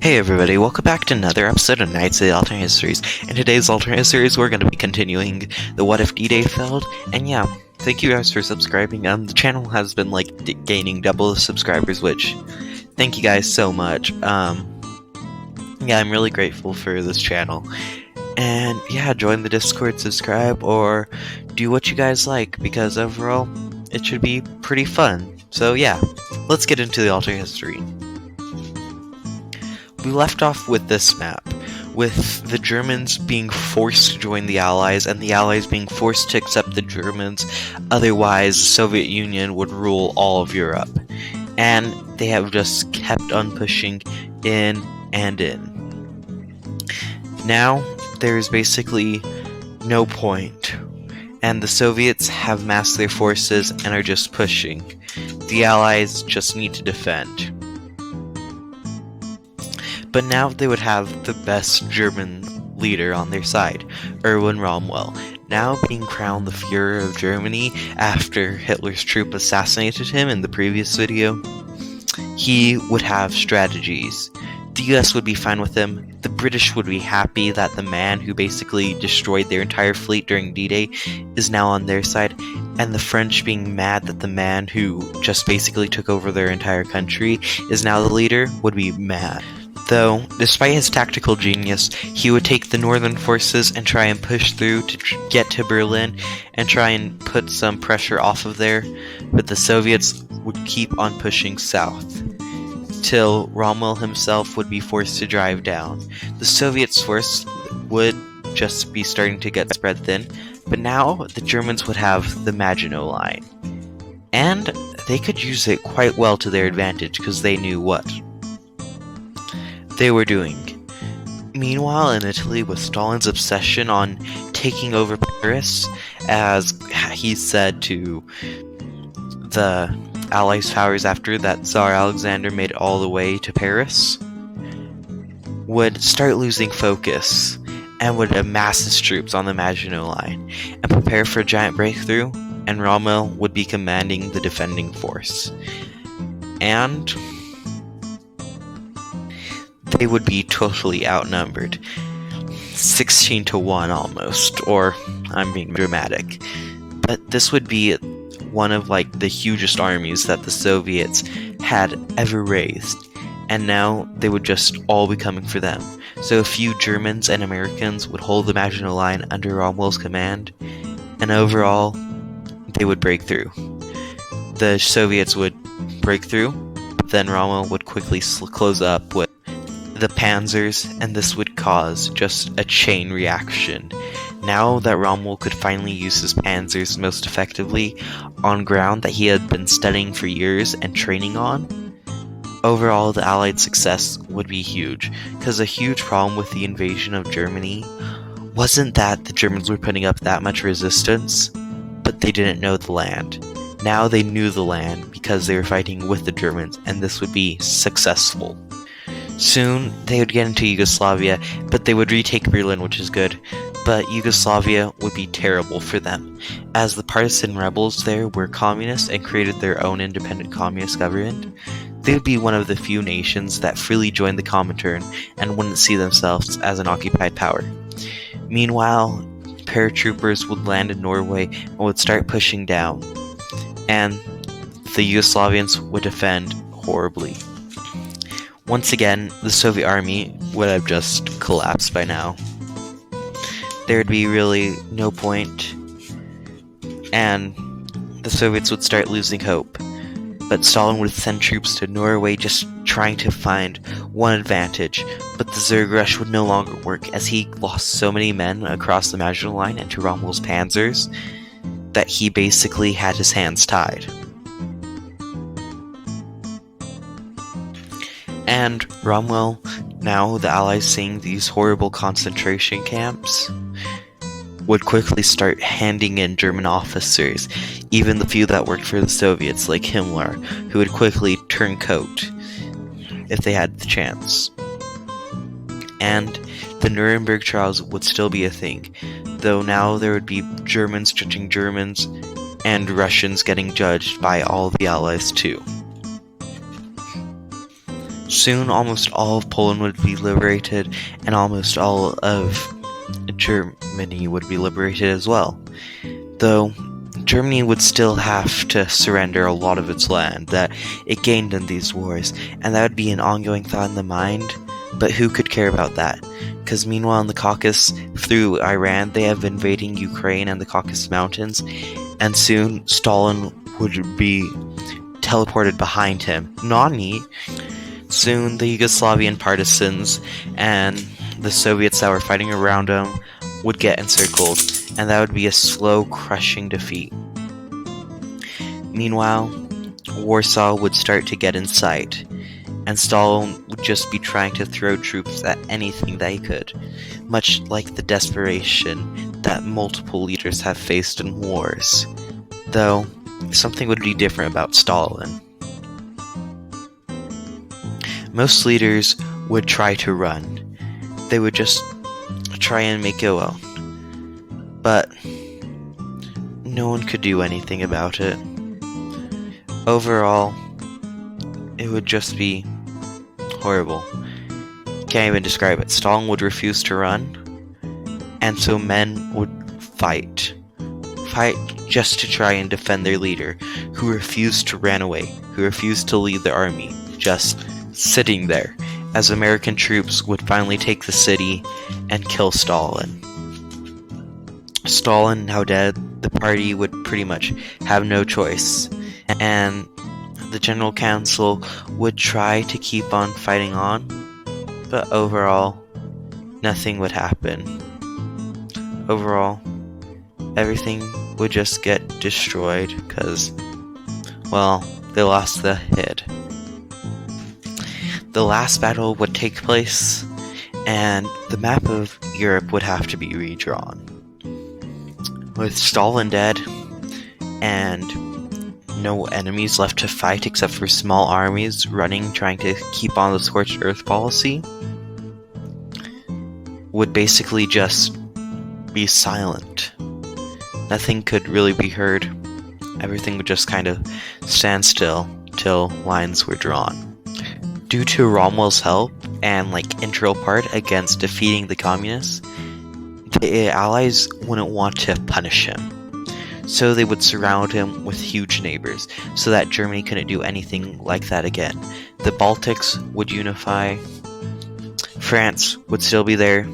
Hey everybody, welcome back to another episode of Knights of the Alternate Histories. In today's Alternate Histories, we're going to be continuing the What If D-Day failed, and yeah, thank you guys for subscribing. The channel has been, gaining double the subscribers, which, thank you guys so much. Yeah, I'm really grateful for this channel. And yeah, join the Discord, subscribe, or do what you guys like, because overall, it should be pretty fun. So yeah, let's get into the Alternate History. We left off with this map, with the Germans being forced to join the Allies, and the Allies being forced to accept the Germans, otherwise the Soviet Union would rule all of Europe. And they have just kept on pushing in and in. Now, there's basically no point, and the Soviets have massed their forces and are just pushing. The Allies just need to defend. But now they would have the best German leader on their side, Erwin Rommel, now being crowned the Führer of Germany after Hitler's troop assassinated him in the previous video. He would have strategies. The US would be fine with him, the British would be happy that the man who basically destroyed their entire fleet during D-Day is now on their side, and the French being mad that the man who just basically took over their entire country is now the leader would be mad. Though, despite his tactical genius, he would take the northern forces and try and push through to get to Berlin and try and put some pressure off of there, but the Soviets would keep on pushing south, till Rommel himself would be forced to drive down. The Soviets' force would just be starting to get spread thin, but now the Germans would have the Maginot Line. And they could use it quite well to their advantage, because they knew what they were doing. Meanwhile, in Italy, with Stalin's obsession on taking over Paris, as he said to the Allies' powers after that Tsar Alexander made it all the way to Paris, would start losing focus and would amass his troops on the Maginot Line and prepare for a giant breakthrough, and Rommel would be commanding the defending force. And they would be totally outnumbered. 16 to 1 almost, or I'm being dramatic. But this would be one of the hugest armies that the Soviets had ever raised, and now they would just all be coming for them. So a few Germans and Americans would hold the Maginot Line under Rommel's command, and overall, they would break through. The Soviets would break through, but then Rommel would quickly close up with the panzers, and this would cause just a chain reaction. Now that Rommel could finally use his panzers most effectively on ground that he had been studying for years and training on, overall the Allied success would be huge, because a huge problem with the invasion of Germany wasn't that the Germans were putting up that much resistance, but they didn't know the land. Now they knew the land because they were fighting with the Germans, and this would be successful. Soon, they would get into Yugoslavia, but they would retake Berlin, which is good, but Yugoslavia would be terrible for them, as the partisan rebels there were communists and created their own independent communist government. They would be one of the few nations that freely joined the Comintern and wouldn't see themselves as an occupied power. Meanwhile, paratroopers would land in Norway and would start pushing down, and the Yugoslavians would defend horribly. Once again, the Soviet army would have just collapsed by now. There would be really no point, and the Soviets would start losing hope. But Stalin would send troops to Norway just trying to find one advantage, but the Zerg Rush would no longer work as he lost so many men across the Maginot Line and to Rommel's panzers that he basically had his hands tied. And Rommel, now the Allies seeing these horrible concentration camps, would quickly start handing in German officers, even the few that worked for the Soviets, like Himmler, who would quickly turn coat if they had the chance. And the Nuremberg trials would still be a thing, though now there would be Germans judging Germans, and Russians getting judged by all the Allies too. Soon, almost all of Poland would be liberated, and almost all of Germany would be liberated as well. Though Germany would still have to surrender a lot of its land that it gained in these wars, and that would be an ongoing thought in the mind, but who could care about that? Because meanwhile in the Caucasus, through Iran, they have been invading Ukraine and the Caucasus Mountains, and soon Stalin would be teleported behind him. Nani? Soon the Yugoslavian partisans and the Soviets that were fighting around him would get encircled, and that would be a slow, crushing defeat. Meanwhile, Warsaw would start to get in sight, and Stalin would just be trying to throw troops at anything that he could, much like the desperation that multiple leaders have faced in wars. Though, something would be different about Stalin. Most leaders would try to run. They would just try and make it well. But no one could do anything about it. Overall, it would just be horrible. Can't even describe it. Stalin would refuse to run, and so men would fight just to try and defend their leader, who refused to run away, who refused to lead the army, just sitting there, as American troops would finally take the city and kill Stalin. Stalin now dead, the party would pretty much have no choice, and the General Council would try to keep on fighting on, but overall, nothing would happen. Overall, everything would just get destroyed because, well, they lost the hit. The last battle would take place, and the map of Europe would have to be redrawn. With Stalin dead, and no enemies left to fight except for small armies running, trying to keep on the scorched earth policy, would basically just be silent. Nothing could really be heard. Everything would just kind of stand still till lines were drawn. Due to Rommel's help and integral part against defeating the communists, the Allies wouldn't want to punish him. So they would surround him with huge neighbors, so that Germany couldn't do anything like that again. The Baltics would unify, France would still be there,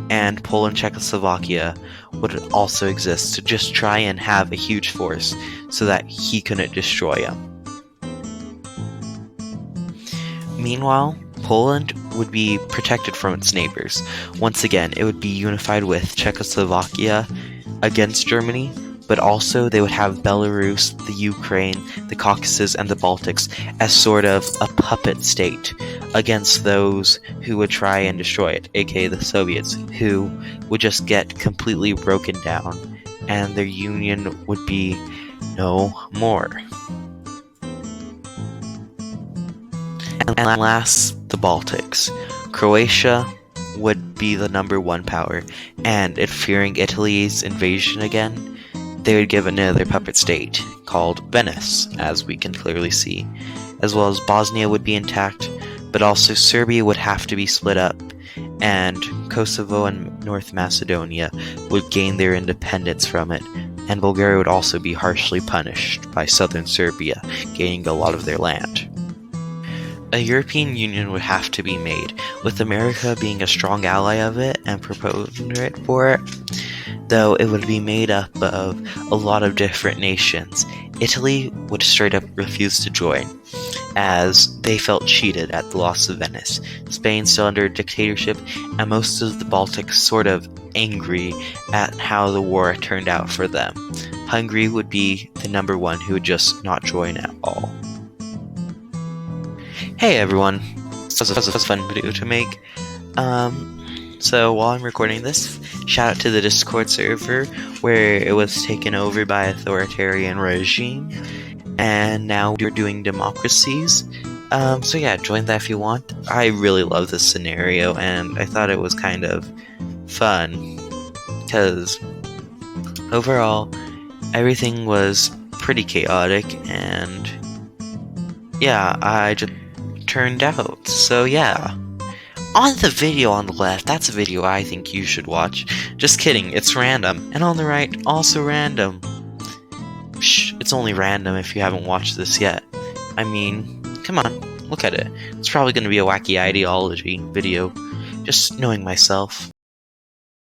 and Poland, Czechoslovakia would also exist to just try and have a huge force so that he couldn't destroy him. Meanwhile, Poland would be protected from its neighbors. Once again, it would be unified with Czechoslovakia against Germany, but also they would have Belarus, the Ukraine, the Caucasus, and the Baltics as sort of a puppet state against those who would try and destroy it, aka the Soviets, who would just get completely broken down, and their union would be no more. And last, the Baltics. Croatia would be the number one power, and if fearing Italy's invasion again, they would give another puppet state called Venice, as we can clearly see, as well as Bosnia would be intact, but also Serbia would have to be split up, and Kosovo and North Macedonia would gain their independence from it, and Bulgaria would also be harshly punished by southern Serbia, gaining a lot of their land. A European Union would have to be made, with America being a strong ally of it and proponent for it, though it would be made up of a lot of different nations. Italy would straight up refuse to join, as they felt cheated at the loss of Venice. Spain still under dictatorship, and most of the Baltics sort of angry at how the war turned out for them. Hungary would be the number one who would just not join at all. Hey everyone, this was a fun video to make. So while I'm recording this, shout out to the Discord server where it was taken over by authoritarian regime, and now we're doing democracies. So yeah, join that if you want. I really love this scenario, and I thought it was kind of fun, because overall, everything was pretty chaotic, and yeah, I just turned out. So yeah. On the video on the left, that's a video I think you should watch. Just kidding, it's random. And on the right, also random. Shh, it's only random if you haven't watched this yet. I mean, come on, look at it. It's probably going to be a wacky ideology video. Just knowing myself.